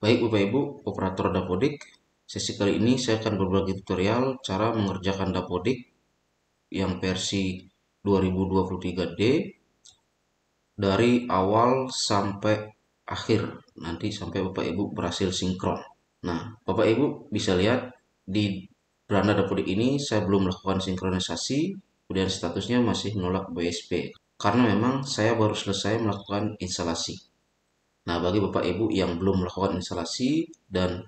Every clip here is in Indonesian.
Baik Bapak Ibu, operator Dapodik, sesi kali ini saya akan berbagi tutorial cara mengerjakan Dapodik yang versi 2023D dari awal sampai akhir, nanti sampai Bapak Ibu berhasil sinkron. Nah, Bapak Ibu bisa lihat di beranda Dapodik ini saya belum melakukan sinkronisasi, kemudian statusnya masih menolak BSP, karena memang saya baru selesai melakukan instalasi. Nah, bagi Bapak Ibu yang belum melakukan instalasi dan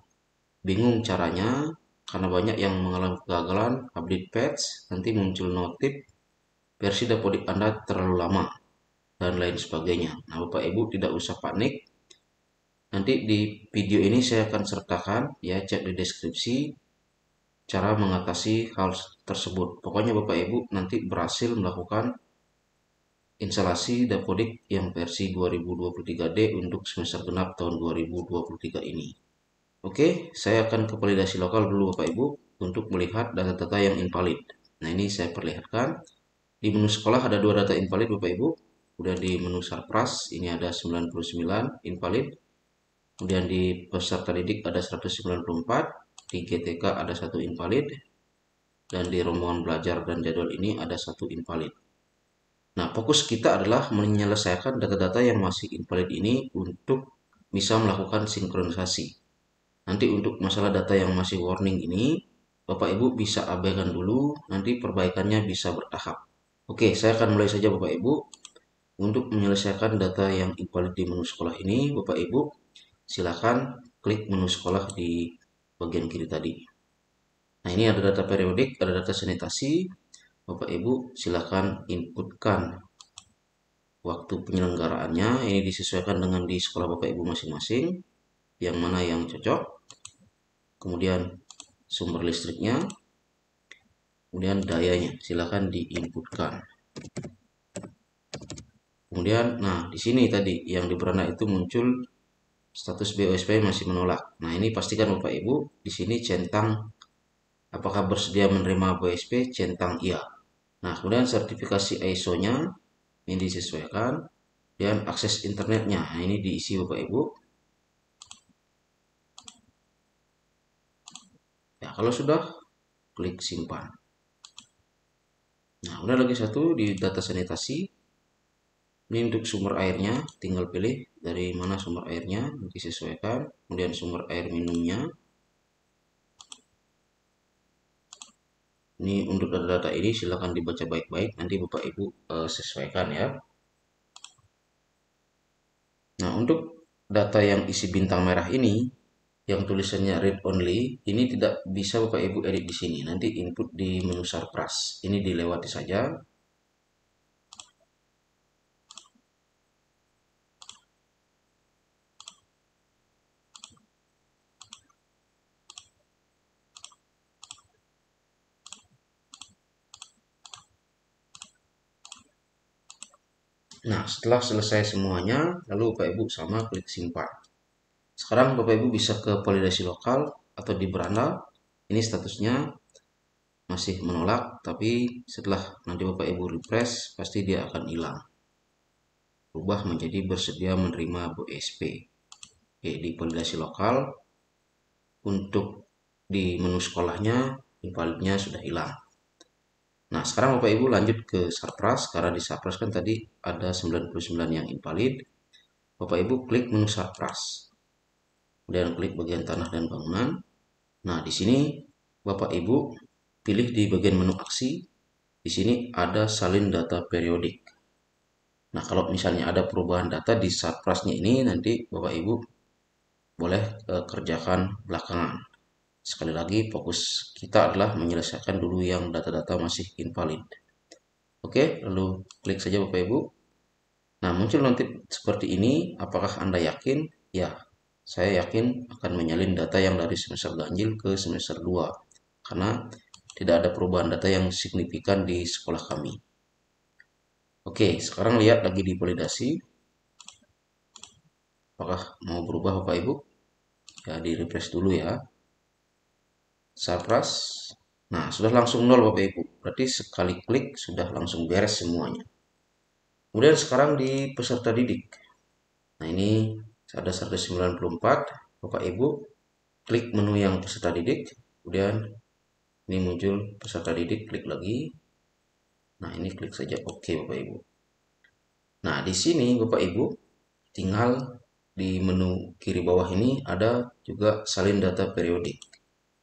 bingung caranya, karena banyak yang mengalami kegagalan update patch, nanti muncul notif versi Dapodik Anda terlalu lama, dan lain sebagainya. Nah, Bapak Ibu tidak usah panik. Nanti di video ini saya akan sertakan, ya, cek di deskripsi, cara mengatasi hal tersebut. Pokoknya Bapak Ibu nanti berhasil melakukan instalasi Dapodik yang versi 2023D untuk semester genap tahun 2023 ini. Oke, saya akan ke validasi lokal dulu Bapak Ibu untuk melihat data-data yang invalid. Nah, ini saya perlihatkan. Di menu sekolah ada dua data invalid Bapak Ibu. Kemudian di menu Sarpras ini ada 99 invalid. Kemudian di peserta didik ada 194. Di GTK ada 1 invalid. Dan di rombongan belajar dan jadwal ini ada 1 invalid. Nah, fokus kita adalah menyelesaikan data-data yang masih invalid ini untuk bisa melakukan sinkronisasi. Nanti untuk masalah data yang masih warning ini, Bapak Ibu bisa abaikan dulu, nanti perbaikannya bisa bertahap. Oke, saya akan mulai saja Bapak Ibu. Untuk menyelesaikan data yang invalid di menu sekolah ini, Bapak Ibu silakan klik menu sekolah di bagian kiri tadi. Nah, ini ada data periodik, ada data sanitasi. Bapak Ibu silakan inputkan waktu penyelenggaraannya. Ini disesuaikan dengan di sekolah Bapak Ibu masing-masing, yang mana yang cocok. Kemudian sumber listriknya, kemudian dayanya, silakan diinputkan. Kemudian, nah di sini tadi yang di beranda itu muncul status BOSP masih menolak. Nah, ini pastikan Bapak Ibu di sini centang apakah bersedia menerima BOSP, centang iya. Nah, kemudian sertifikasi ISO-nya ini disesuaikan dan akses internetnya. Nah, ini diisi Bapak Ibu. Ya, kalau sudah klik simpan. Nah, udah lagi satu di data sanitasi. Ini untuk sumber airnya, tinggal pilih dari mana sumber airnya, disesuaikan. Kemudian sumber air minumnya. Ini untuk data-data ini silahkan dibaca baik-baik, nanti Bapak Ibu sesuaikan ya. Nah, untuk data yang isi bintang merah ini, yang tulisannya read only, ini tidak bisa Bapak Ibu edit di sini. Nanti input di menu Sarpras. Ini dilewati saja. Nah, setelah selesai semuanya, lalu Bapak Ibu sama klik simpan. Sekarang Bapak Ibu bisa ke validasi lokal atau di beranda. Ini statusnya masih menolak, tapi setelah nanti Bapak Ibu refresh, pasti dia akan hilang. Berubah menjadi bersedia menerima BOSP. Oke, di validasi lokal, untuk di menu sekolahnya, invalidnya sudah hilang. Nah, sekarang Bapak Ibu lanjut ke Sarpras, karena di Sarpras kan tadi ada 99 yang invalid. Bapak Ibu klik menu Sarpras. Kemudian klik bagian tanah dan bangunan. Nah, di sini Bapak Ibu pilih di bagian menu aksi. Di sini ada salin data periodik. Nah, kalau misalnya ada perubahan data di Sarprasnya ini, nanti Bapak Ibu boleh kerjakan belakangan. Sekali lagi, fokus kita adalah menyelesaikan dulu yang data-data masih invalid. Oke, lalu klik saja Bapak Ibu. Nah, muncul nanti seperti ini. Apakah Anda yakin? Ya, saya yakin akan menyalin data yang dari semester ganjil ke semester 2. Karena tidak ada perubahan data yang signifikan di sekolah kami. Oke, sekarang lihat lagi di validasi. Apakah mau berubah Bapak Ibu? Ya, di refresh dulu ya. Sarpras. Nah, sudah langsung 0 Bapak Ibu. Berarti sekali klik sudah langsung beres semuanya. Kemudian sekarang di peserta didik. Nah, ini ada 194. Bapak Ibu klik menu yang peserta didik, kemudian ini muncul peserta didik, klik lagi. Nah, ini klik saja oke Bapak Ibu. Nah, di sini Bapak Ibu tinggal di menu kiri bawah ini ada juga salin data periodik.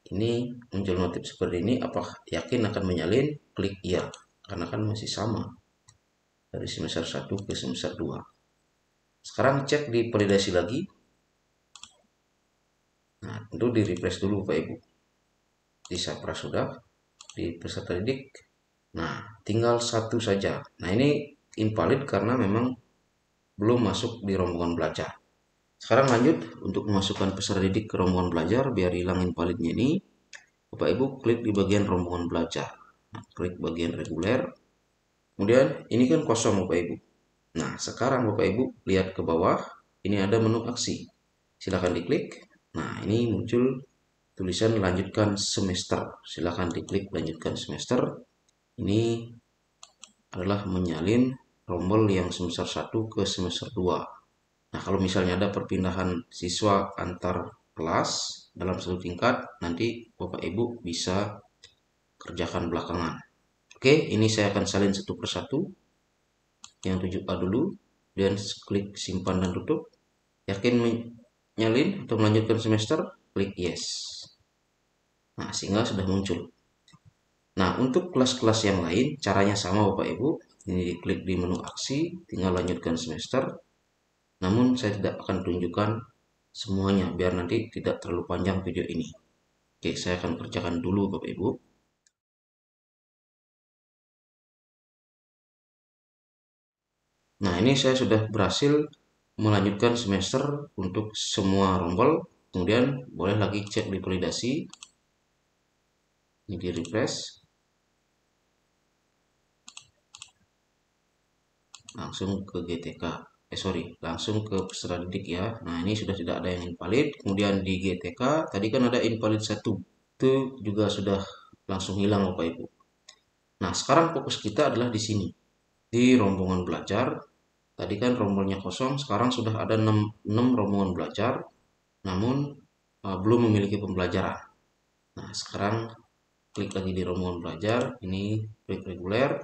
Ini muncul notif seperti ini, apakah yakin akan menyalin? Klik iya, karena kan masih sama dari semester 1 ke semester 2. Sekarang cek di validasi lagi. Nah, tentu di refresh dulu Bapak Ibu. Di Sapra sudah, di peserta didik. Nah, tinggal satu saja. Nah, ini invalid karena memang belum masuk di rombongan belajar. Sekarang lanjut untuk memasukkan peserta didik ke rombongan belajar biar hilang invalidnya ini. Bapak Ibu klik di bagian rombongan belajar. Nah, klik bagian reguler. Kemudian ini kan kosong Bapak Ibu. Nah, sekarang Bapak Ibu lihat ke bawah, ini ada menu aksi. Silakan diklik. Nah, ini muncul tulisan lanjutkan semester. Silakan diklik lanjutkan semester. Ini adalah menyalin rombel yang semester 1 ke semester 2. Nah, kalau misalnya ada perpindahan siswa antar kelas dalam satu tingkat, nanti Bapak Ibu bisa kerjakan belakangan. Oke, ini saya akan salin satu persatu. Yang 7A dulu, dan klik simpan dan tutup. Yakin menyalin atau melanjutkan semester? Klik yes. Nah, sehingga sudah muncul. Nah, untuk kelas-kelas yang lain, caranya sama Bapak Ibu. Ini diklik di menu aksi, tinggal lanjutkan semester. Namun, saya tidak akan tunjukkan semuanya, biar nanti tidak terlalu panjang video ini. Oke, saya akan kerjakan dulu Bapak Ibu. Nah, ini saya sudah berhasil melanjutkan semester untuk semua rombel. Kemudian, boleh lagi cek di validasi. Ini di refresh. Langsung ke GTK. Langsung ke peserta didik ya. Nah, ini sudah tidak ada yang invalid. Kemudian di GTK, tadi kan ada invalid 1. Itu juga sudah langsung hilang Bapak Ibu. Nah, sekarang fokus kita adalah di sini. Di rombongan belajar. Tadi kan rombelnya kosong, sekarang sudah ada 6 rombongan belajar. Namun, belum memiliki pembelajaran. Nah, sekarang klik lagi di rombongan belajar. Ini klik reguler.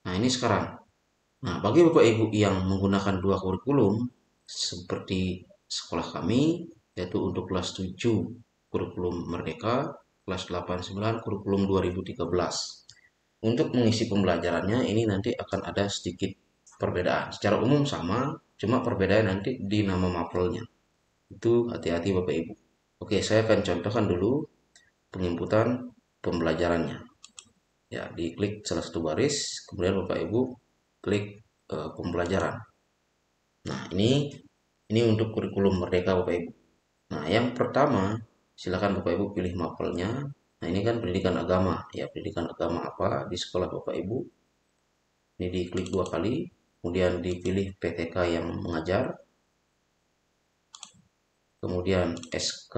Nah, ini sekarang. Nah, bagi Bapak Ibu yang menggunakan 2 kurikulum seperti sekolah kami, yaitu untuk kelas 7 kurikulum Merdeka, kelas 8-9 kurikulum 2013. Untuk mengisi pembelajarannya ini nanti akan ada sedikit perbedaan. Secara umum sama, cuma perbedaan nanti di nama mapelnya. Itu hati-hati Bapak Ibu. Oke, saya akan contohkan dulu penginputan pembelajarannya. Ya, diklik salah satu baris, kemudian Bapak Ibu klik pembelajaran. Nah, ini untuk kurikulum Merdeka Bapak Ibu. Nah, yang pertama, silakan Bapak Ibu pilih mapelnya. Nah, ini kan pendidikan agama, ya pendidikan agama apa di sekolah Bapak Ibu. Ini diklik 2 kali, kemudian dipilih PTK yang mengajar. Kemudian SK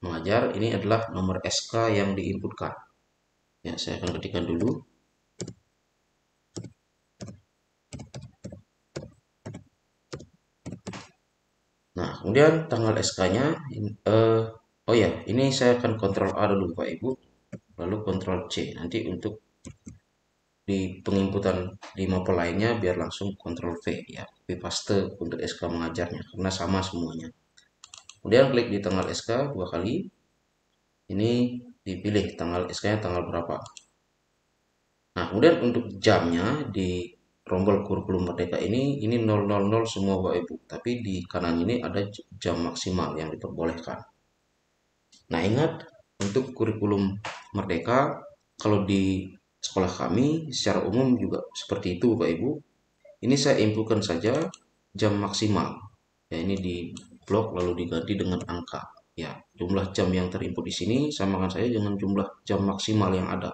mengajar, ini adalah nomor SK yang diinputkan. Ya, saya akan ketikkan dulu. Nah, kemudian tanggal SK-nya, oh ya, ini saya akan kontrol A dulu Pak Ibu, lalu kontrol C. Nanti untuk di penginputan di mapel lainnya biar langsung kontrol V ya, copy paste untuk SK mengajarnya, karena sama semuanya. Kemudian klik di tanggal SK 2 kali, ini dipilih tanggal SK-nya tanggal berapa. Nah, kemudian untuk jamnya di rombel kurikulum Merdeka ini 000 semua Bapak Ibu, tapi di kanan ini ada jam maksimal yang diperbolehkan. Nah, ingat untuk kurikulum Merdeka kalau di sekolah kami secara umum juga seperti itu Bapak Ibu. Ini saya inputkan saja jam maksimal. Ya, ini di blok lalu diganti dengan angka. Ya, jumlah jam yang terinput di sini samakan saja dengan jumlah jam maksimal yang ada.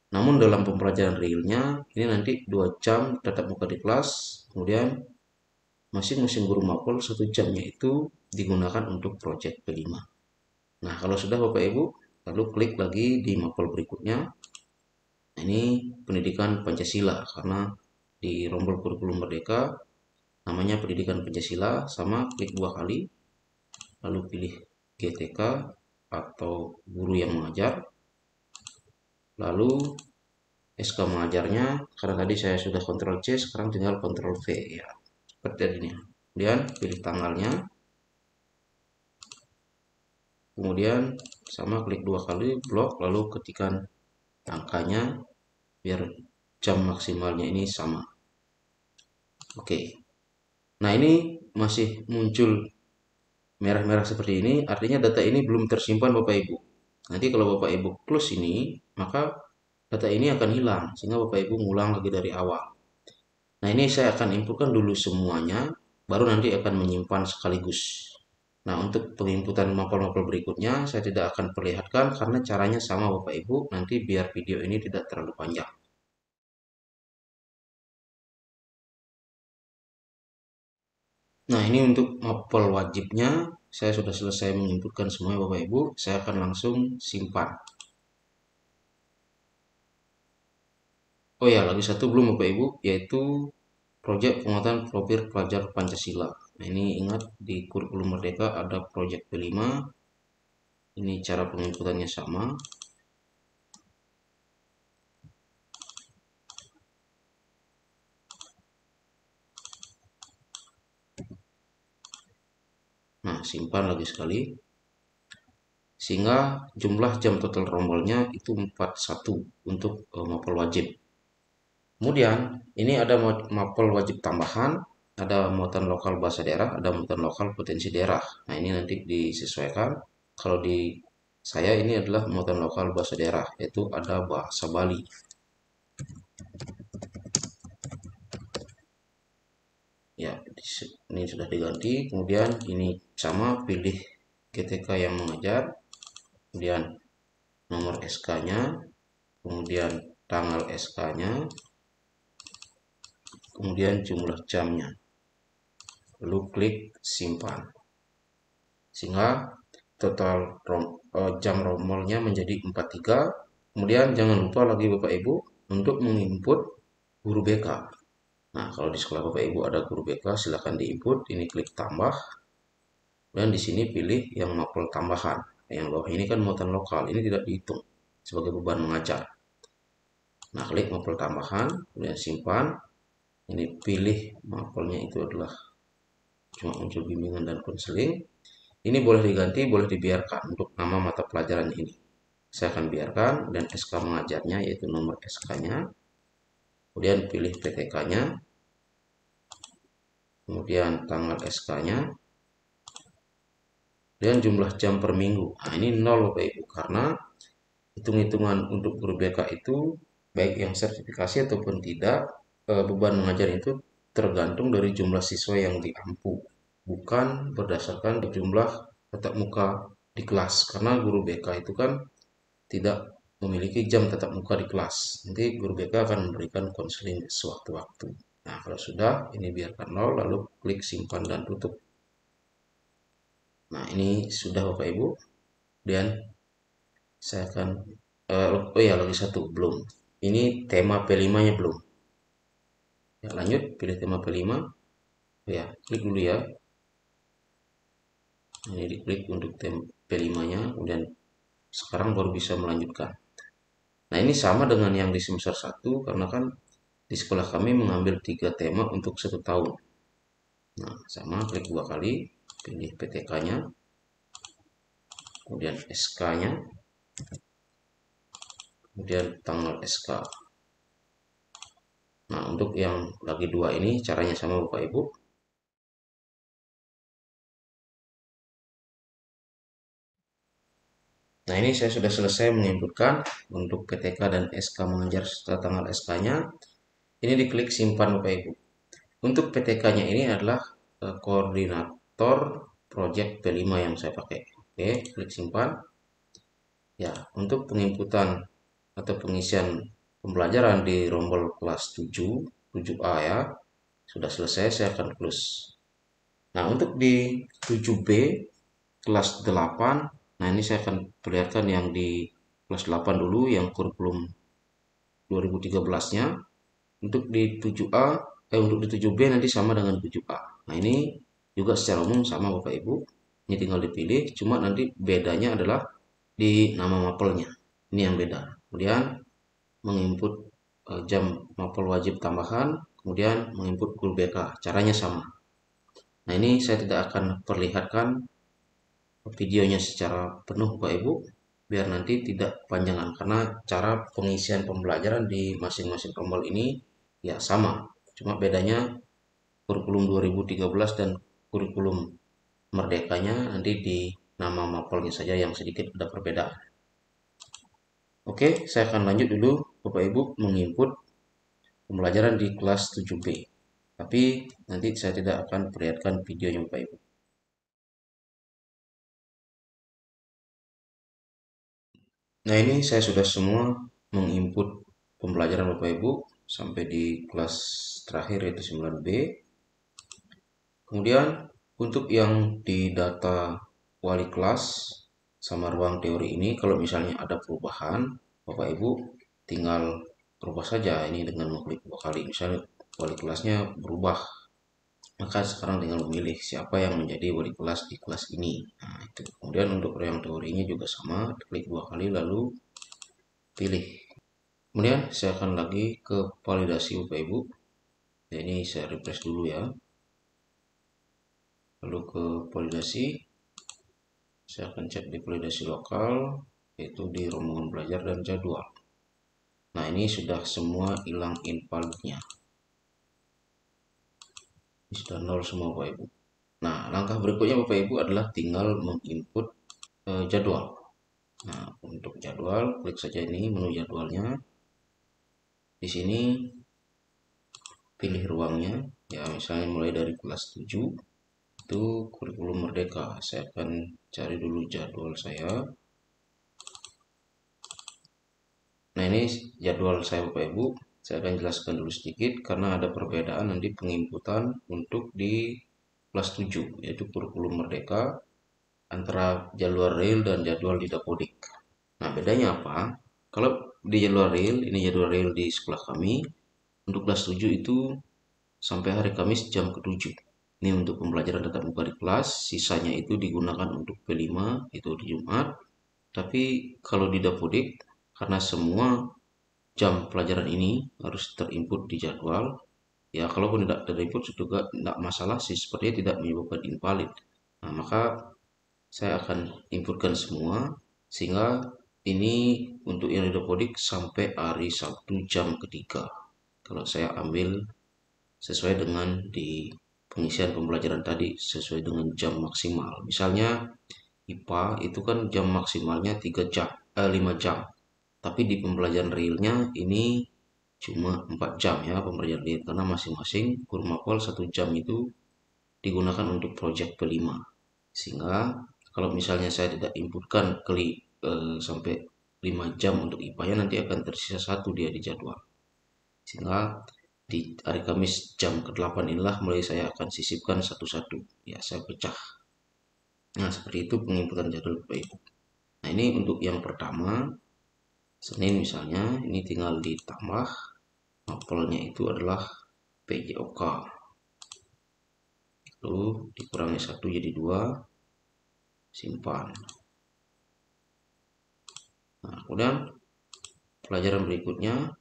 Namun dalam pembelajaran realnya ini nanti 2 jam tatap muka di kelas, kemudian masing-masing guru mapel 1 jamnya itu digunakan untuk proyek P5. Nah, kalau sudah Bapak Ibu, lalu klik lagi di mapel berikutnya. Nah, ini pendidikan Pancasila karena di rombel kurikulum Merdeka namanya pendidikan Pancasila, sama klik 2 kali, lalu pilih GTK atau guru yang mengajar. Lalu SK mengajarnya, karena tadi saya sudah Ctrl C, sekarang tinggal Ctrl V ya. Seperti ini. Kemudian pilih tanggalnya. Kemudian sama klik 2 kali blok, lalu ketikkan angkanya biar jam maksimalnya ini sama. Oke. Nah, ini masih muncul merah-merah seperti ini, artinya data ini belum tersimpan Bapak Ibu. Nanti kalau Bapak Ibu close ini, maka data ini akan hilang, sehingga Bapak Ibu ngulang lagi dari awal. Nah, ini saya akan inputkan dulu semuanya, baru nanti akan menyimpan sekaligus. Nah, untuk penginputan mapel-mapel berikutnya, saya tidak akan perlihatkan karena caranya sama Bapak Ibu, nanti biar video ini tidak terlalu panjang. Nah, ini untuk mapel wajibnya, saya sudah selesai menginputkan semua Bapak Ibu, saya akan langsung simpan. Oh ya, lagi satu belum Bapak Ibu, yaitu proyek penguatan profil pelajar Pancasila. Nah, ini ingat di kurikulum Merdeka ada proyek P5. Ini cara penginputannya sama. Nah, simpan lagi sekali. Sehingga jumlah jam total rombolnya itu 41 untuk mapel wajib. Kemudian, ini ada mapel wajib tambahan, ada muatan lokal bahasa daerah, ada muatan lokal potensi daerah. Nah, ini nanti disesuaikan. Kalau di saya ini adalah muatan lokal bahasa daerah, yaitu ada bahasa Bali. Ya, ini sudah diganti. Kemudian ini sama, pilih GTK yang mengajar, kemudian nomor SK-nya, kemudian tanggal SK-nya, kemudian jumlah jamnya. Lalu klik simpan. Sehingga total jam romolnya menjadi 43. Kemudian jangan lupa lagi Bapak Ibu untuk menginput guru BK. Nah, kalau di sekolah Bapak Ibu ada guru BK, silakan diinput. Ini klik tambah. Dan di sini pilih yang mapel tambahan. Yang bawah ini kan muatan lokal, ini tidak dihitung sebagai beban mengajar. Nah, klik mapel tambahan, kemudian simpan. Ini pilih mapelnya itu adalah cuma muncul bimbingan dan konseling. Ini boleh diganti, boleh dibiarkan untuk nama mata pelajaran ini. Saya akan biarkan dan SK mengajarnya yaitu nomor SK-nya. Kemudian pilih PTK-nya. Kemudian tanggal SK-nya. Dan jumlah jam per minggu. Nah, ini 0 Bapak Ibu karena hitung-hitungan untuk guru BK itu baik yang sertifikasi ataupun tidak, beban mengajar itu tergantung dari jumlah siswa yang diampu, bukan berdasarkan jumlah tatap muka di kelas. Karena guru BK itu kan tidak memiliki jam tatap muka di kelas. Nanti guru BK akan memberikan konseling sewaktu-waktu. Nah, kalau sudah, ini biarkan 0, lalu klik simpan dan tutup. Nah, ini sudah Bapak Ibu. Dan saya akan, oh ya lagi satu, belum. Ini tema P5-nya belum. Ya, lanjut, pilih tema P5. Ya, klik dulu ya. Ini diklik untuk tema P5-nya, kemudian sekarang baru bisa melanjutkan. Nah, ini sama dengan yang di semester 1, karena kan di sekolah kami mengambil 3 tema untuk 1 tahun. Nah, sama, klik 2 kali, pilih PTK-nya, kemudian SK-nya, kemudian tanggal SK. Nah, untuk yang lagi 2 ini caranya sama Bapak Ibu. Nah, ini saya sudah selesai menginputkan untuk PTK dan SK mengajar serta tanggal SK-nya. Ini diklik simpan Bapak Ibu. Untuk PTK-nya ini adalah koordinator project P5 yang saya pakai. Oke, klik simpan. Ya, untuk penginputan atau pengisian pembelajaran di rombel kelas 7, 7A ya, sudah selesai, saya akan close. Nah, untuk di 7B, kelas 8, nah ini saya akan perlihatkan yang di kelas 8 dulu, yang kurikulum 2013-nya. Untuk di 7A, untuk di 7B nanti sama dengan 7A. Nah, ini juga secara umum sama Bapak Ibu. Ini tinggal dipilih, cuma nanti bedanya adalah di nama mapelnya. Ini yang beda. Kemudian menginput jam mapel wajib tambahan, kemudian menginput guru BK. Caranya sama. Nah, ini saya tidak akan perlihatkan videonya secara penuh Bapak Ibu, biar nanti tidak kepanjangan, karena cara pengisian pembelajaran di masing-masing rombel ini ya sama. Cuma bedanya kurikulum 2013 dan kurikulum merdekanya nanti di nama mapelnya saja yang sedikit ada perbedaan. Oke, saya akan lanjut dulu Bapak Ibu menginput pembelajaran di kelas 7B. Tapi nanti saya tidak akan perlihatkan videonya Bapak Ibu. Nah, ini saya sudah semua menginput pembelajaran Bapak Ibu sampai di kelas terakhir yaitu 9B. Kemudian untuk yang di data wali kelas sama ruang teori ini, kalau misalnya ada perubahan, Bapak Ibu tinggal rubah saja ini dengan mengklik 2 kali. Misalnya wali kelasnya berubah, maka sekarang tinggal memilih siapa yang menjadi wali kelas di kelas ini. Nah, itu. Kemudian untuk ruang teorinya juga sama, klik 2 kali lalu pilih. Kemudian saya akan lagi ke validasi Bapak Ibu. Nah, ini saya refresh dulu ya. Lalu ke validasi, saya akan cek di validasi lokal, yaitu di rombongan belajar dan jadwal. Nah, ini sudah semua hilang invalidnya. Ini sudah 0 semua Bapak Ibu. Nah, langkah berikutnya Bapak Ibu adalah tinggal menginput jadwal. Nah, untuk jadwal, klik saja ini menu jadwalnya. Di sini pilih ruangnya, ya misalnya mulai dari kelas 7, itu kurikulum merdeka. Saya akan cari dulu jadwal saya. Nah, ini jadwal saya Bapak Ibu. Saya akan jelaskan dulu sedikit karena ada perbedaan nanti penginputan untuk di kelas 7, yaitu kurikulum merdeka antara jadwal real dan jadwal didapodik. Nah, bedanya apa? Kalau di jadwal real, ini jadwal real di sekolah kami, untuk kelas 7 itu sampai hari Kamis jam ke-7. Ini untuk pembelajaran tatap muka di kelas, sisanya itu digunakan untuk P5, itu di Jumat. Tapi kalau di Dapodik, karena semua jam pelajaran ini harus terinput di jadwal, ya kalaupun tidak terinput juga tidak masalah sih, sepertinya tidak menyebabkan invalid. Nah, maka saya akan inputkan semua, sehingga ini untuk yang di Dapodik sampai hari Sabtu jam ke-3. Kalau saya ambil sesuai dengan di pengisian pembelajaran tadi sesuai dengan jam maksimal. Misalnya IPA itu kan jam maksimalnya 5 jam. Tapi di pembelajaran realnya ini cuma 4 jam ya pembelajaran real karena masing-masing guru mapel 1 jam itu digunakan untuk proyek P5. Sehingga kalau misalnya saya tidak inputkan sampai 5 jam untuk IPA-nya nanti akan tersisa 1 dia di jadwal. Sehingga di hari Kamis jam ke-8 inilah mulai saya akan sisipkan satu-satu. Ya, saya pecah. Nah, seperti itu penginputan jadwal Bapak Ibu. Nah, ini untuk yang pertama, Senin misalnya, ini tinggal ditambah. Mapelnya itu adalah PJOK. Lalu dikurangi 1 jadi 2, simpan. Nah, kemudian pelajaran berikutnya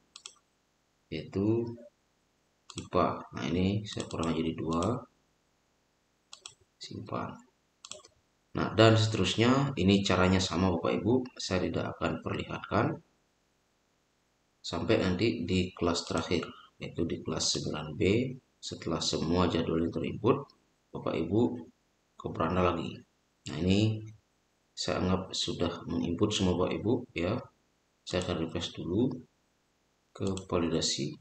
yaitu IPA. Nah, ini saya kurangi jadi 2, simpan. Nah, dan seterusnya, ini caranya sama Bapak Ibu, saya tidak akan perlihatkan sampai nanti di kelas terakhir, yaitu di kelas 9B, setelah semua jadwal itu terinput, Bapak Ibu ke beranda lagi. Nah, ini saya anggap sudah menginput semua Bapak Ibu ya. Saya akan refresh dulu ke validasi,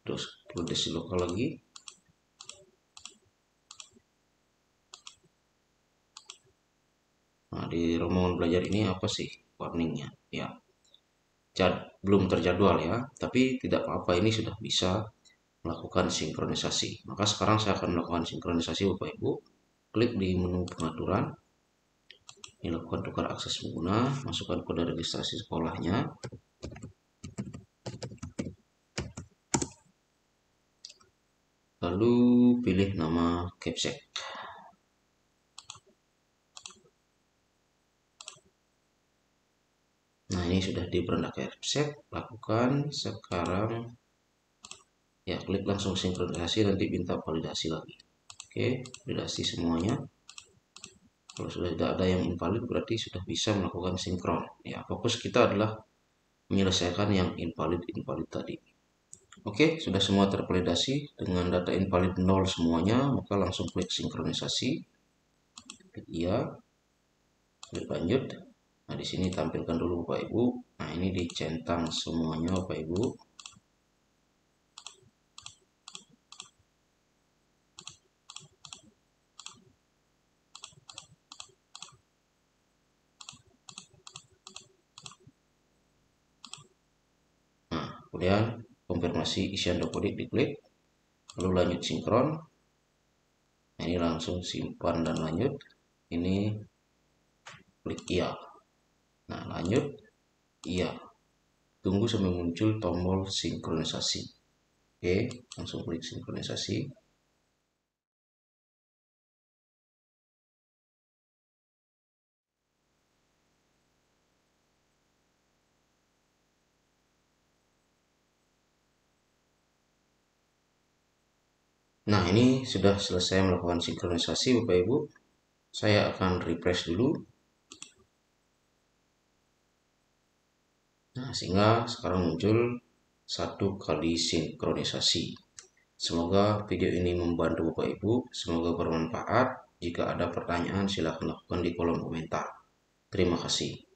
terus validasi lokal lagi. Nah, di rombongan belajar ini apa sih warningnya? Ya, belum terjadwal ya, tapi tidak apa-apa, ini sudah bisa melakukan sinkronisasi. Maka sekarang saya akan melakukan sinkronisasi Bapak Ibu. Klik di menu pengaturan. Ini lakukan tukar akses pengguna, masukkan kode registrasi sekolahnya. Lalu pilih nama Capsec. ini sudah di beranda Capsec, lakukan sekarang ya, klik langsung sinkronisasi, nanti minta validasi lagi. Oke, validasi semuanya. Kalau sudah tidak ada yang invalid berarti sudah bisa melakukan sinkron. Ya, fokus kita adalah menyelesaikan yang invalid tadi. Oke, sudah semua tervalidasi dengan data invalid 0 semuanya, maka langsung klik sinkronisasi. Klik iya. Klik lanjut. Nah, di sini tampilkan dulu Bapak Ibu. Nah, ini dicentang semuanya Bapak Ibu. Nah, kemudian konfirmasi isian Dapodik diklik, lalu lanjut sinkron. Nah, ini langsung simpan dan lanjut. Ini klik iya. Nah, lanjut iya. Tunggu sampai muncul tombol sinkronisasi. Oke, langsung klik sinkronisasi. Nah, ini sudah selesai melakukan sinkronisasi Bapak Ibu. Saya akan refresh dulu. Nah, sehingga sekarang muncul 1 kali sinkronisasi. Semoga video ini membantu Bapak Ibu. Semoga bermanfaat. Jika ada pertanyaan, silakan lakukan di kolom komentar. Terima kasih.